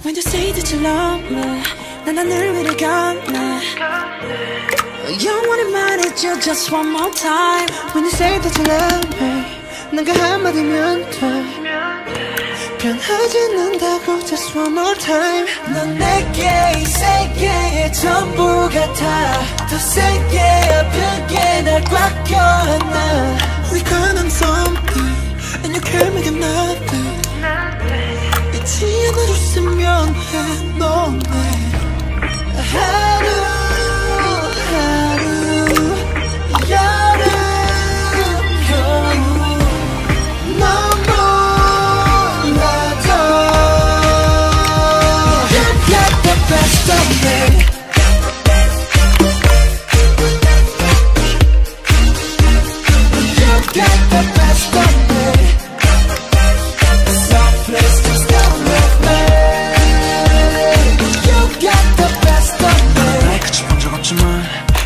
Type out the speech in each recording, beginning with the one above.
When you say that you love me, 난 하늘 위를 걷네. 영원히 말해줘 just one more time. When you say that you love me, 난 그 한마디면 돼. 변하지 않는다고 just one more time. 넌 내게 이 세계의 전부 같아. 더 세게 아프게 날 꽉 껴안아. We couldn't something and you can't make it nothing. 잊지 않아줬으면 해 너네. 하루 하루 여름 겨울 너무 나도 You got the best of me. You got the best of me. So please just don't leave me. You got the best of me. 나의 끝이 본 적 없지만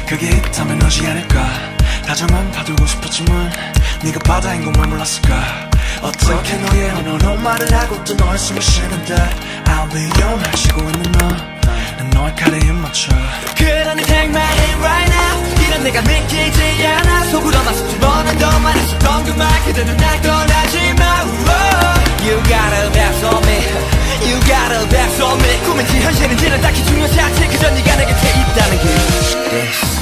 그게 있다면 오지 않을까. 다정한 봐두고 싶었지만 네가 바다인 것만 몰랐을까. 어떻게 너의 언어로 말을 하고 또 너의 숨을 쉬는데 I'll be your 말 쉬고 있는 너. 난 너의 칼에 입 맞춰. 그러니 take my hand right now. 이런 내가 믿기지 않아. 속으로만 수줍어는 더 많았었던 그 말 그대는 날 떠나지 마. You got a best on me. You got a best on me. 꿈인지 현실인지는 딱히 중요하지 않지. 그저 네가 내 곁에 있다는 게 Yes.